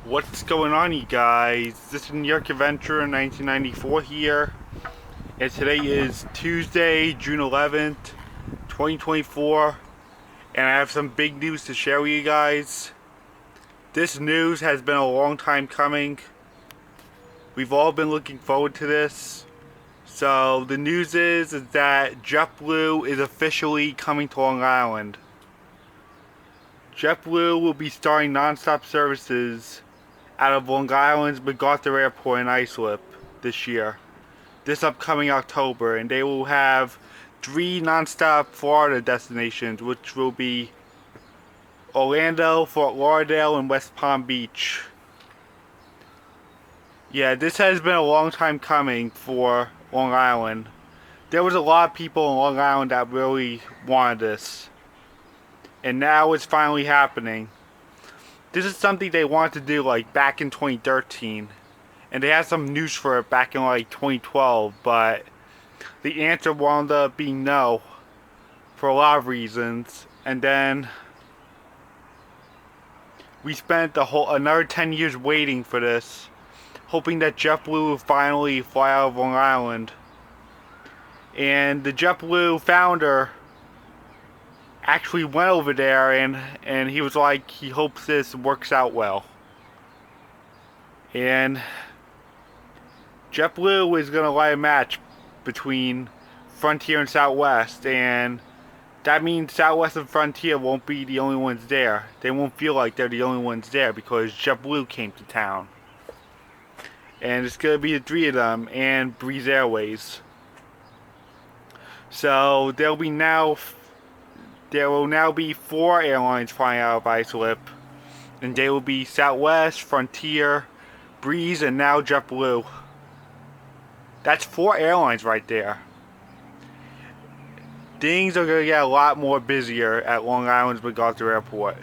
What's going on, you guys? This is New York Adventure in 1994 here, and today is Tuesday, June 11th, 2024, and I have some big news to share with you guys. This news has been a long time coming. We've all been looking forward to this. So the news is that JetBlue is officially coming to Long Island. JetBlue will be starting non-stop services out of Long Island's MacArthur Airport in Islip this upcoming October, and they will have 3 non-stop Florida destinations, which will be Orlando, Fort Lauderdale, and West Palm Beach. Yeah, this has been a long time coming for Long Island. There was a lot of people in Long Island that really wanted this, and now it's finally happening. This is something they wanted to do like back in 2013, and they had some news for it back in like 2012, but the answer wound up being no for a lot of reasons. And then we spent another 10 years waiting for this, hoping that JetBlue would finally fly out of Long Island. And the JetBlue founder actually went over there, and he was like, he hopes this works out well. And JetBlue is gonna light a match between Frontier and Southwest, and that means Southwest and Frontier won't be the only ones there. They won't feel like they're the only ones there because JetBlue came to town. And it's gonna be the 3 of them and Breeze Airways. So there will now be 4 airlines flying out of Islip, and they will be Southwest, Frontier, Breeze, and now JetBlue. That's 4 airlines right there. Things are going to get a lot more busier at Long Island's MacArthur Airport.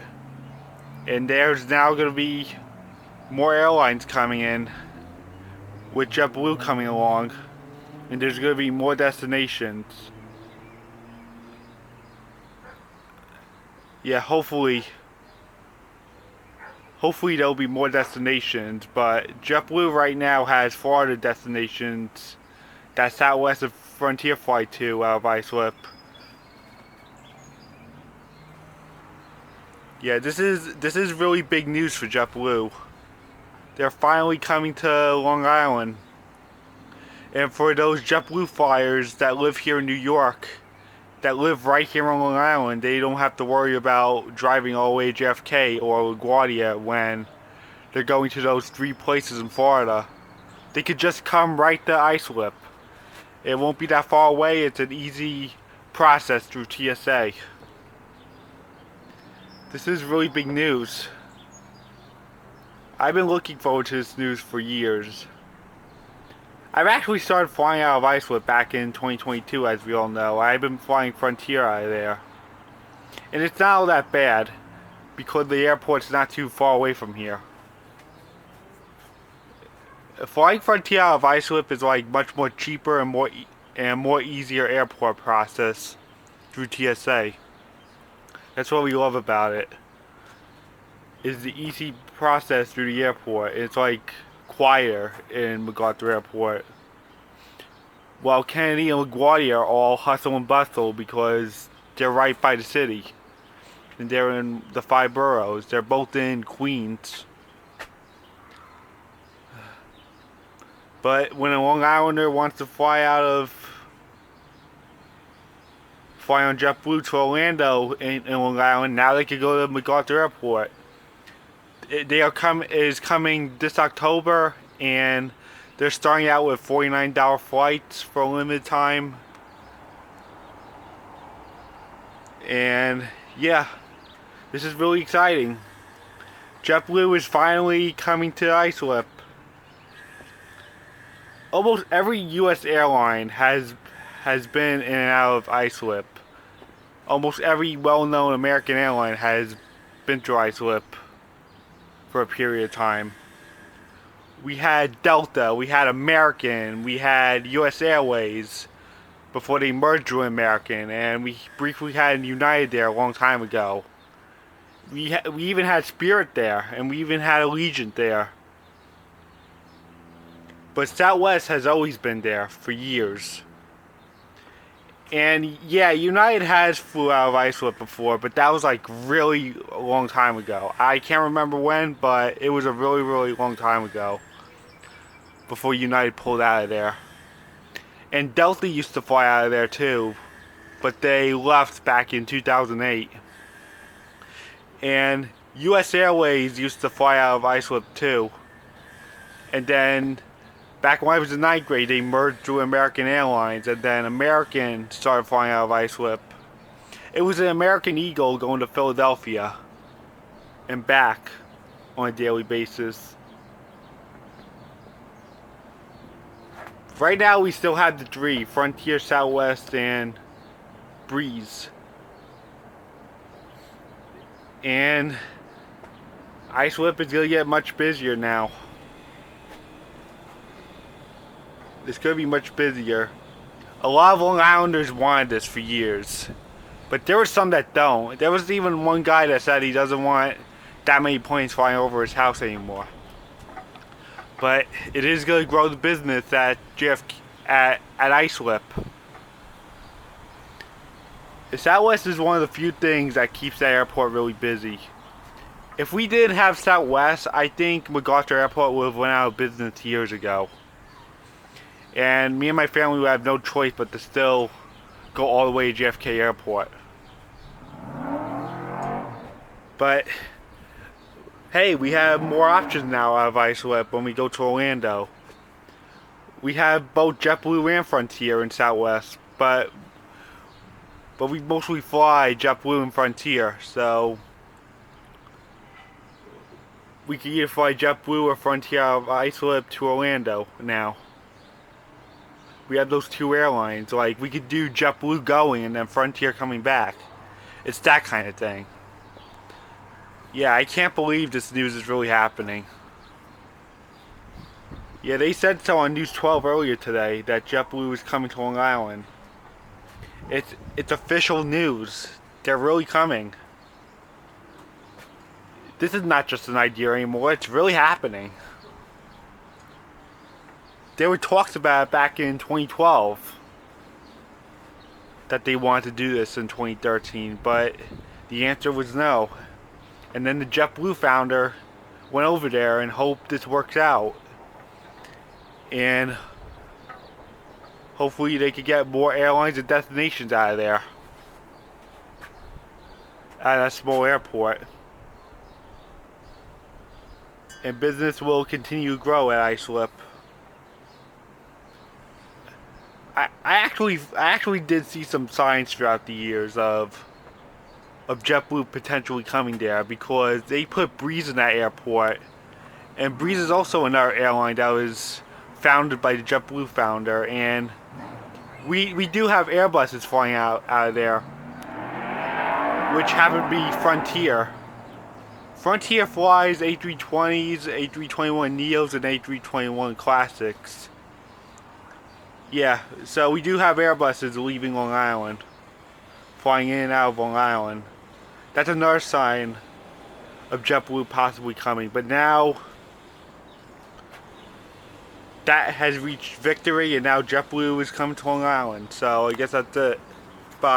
And there's now going to be more airlines coming in, with JetBlue coming along, and there's going to be more destinations. Yeah, hopefully there'll be more destinations, but JetBlue right now has Florida destinations that Southwest and Frontier fly to out of Islip. Yeah, this is really big news for JetBlue. They're finally coming to Long Island. And for those JetBlue flyers that live here in New York, that live right here on Long Island, they don't have to worry about driving all the way to JFK or LaGuardia when they're going to those 3 places in Florida. They could just come right to Islip. It won't be that far away. It's an easy process through TSA. This is really big news. I've been looking forward to this news for years. I've actually started flying out of Islip back in 2022, as we all know. I've been flying Frontier out of there. And it's not all that bad, because the airport's not too far away from here. Flying Frontier out of Islip is like much more cheaper and more easier airport process through TSA. That's what we love about it, is the easy process through the airport. It's like quieter in MacArthur Airport, while Kennedy and LaGuardia are all hustle and bustle because they're right by the city, and they're in the 5 boroughs. They're both in Queens. But when a Long Islander wants to fly on JetBlue to Orlando in Long Island, now they can go to MacArthur Airport. It is coming this October, and they're starting out with $49 flights for a limited time. And yeah, this is really exciting. JetBlue is finally coming to Islip. Almost every U.S. airline has been in and out of Islip. Almost every well-known American airline has been to Islip for a period of time. We had Delta, we had American, we had U.S. Airways before they merged with American, and we briefly had United there a long time ago. We even had Spirit there, and we even had Allegiant there. But Southwest has always been there for years. And yeah, United has flew out of Islip before, but that was like really a long time ago. I can't remember when, but it was a really, really long time ago before United pulled out of there. And Delta used to fly out of there too, but they left back in 2008. And US Airways used to fly out of Islip too. And then back when I was in ninth grade, they merged with American Airlines, and then American started flying out of Islip. It was an American Eagle going to Philadelphia and back on a daily basis. Right now we still have the three, Frontier, Southwest, and Breeze. And Islip is going to get much busier now. It's going to be much busier. A lot of Long Islanders wanted this for years, but there were some that don't. There was even one guy that said he doesn't want that many planes flying over his house anymore. But it is going to grow the business at at Islip. Southwest is one of the few things that keeps that airport really busy. If we didn't have Southwest, I think MacArthur Airport would have went out of business years ago. And me and my family would have no choice but to still go all the way to JFK Airport. But hey, we have more options now out of Islip when we go to Orlando. We have both JetBlue and Frontier in Southwest, but we mostly fly JetBlue and Frontier, so we can either fly JetBlue or Frontier out of Islip to Orlando now. We have those two airlines. Like, we could do JetBlue going and then Frontier coming back. It's that kind of thing. Yeah, I can't believe this news is really happening. Yeah, they said so on News 12 earlier today that JetBlue is coming to Long Island. It's official news. They're really coming. This is not just an idea anymore. It's really happening. There were talks about it back in 2012 that they wanted to do this in 2013, but the answer was no. And then the JetBlue founder went over there and hoped this works out. And hopefully they could get more airlines and destinations out of there. At that small airport. And business will continue to grow at Islip. I actually did see some signs throughout the years of JetBlue potentially coming there, because they put Breeze in that airport, and Breeze is also another airline that was founded by the JetBlue founder, and we do have Airbuses flying out of there, which happen to be Frontier. Frontier flies A320s, A321neos, and A321 Classics. Yeah, so we do have Airbuses leaving Long Island, flying in and out of Long Island. That's another sign of JetBlue possibly coming. But now that has reached victory, and now JetBlue is coming to Long Island. So I guess that's it.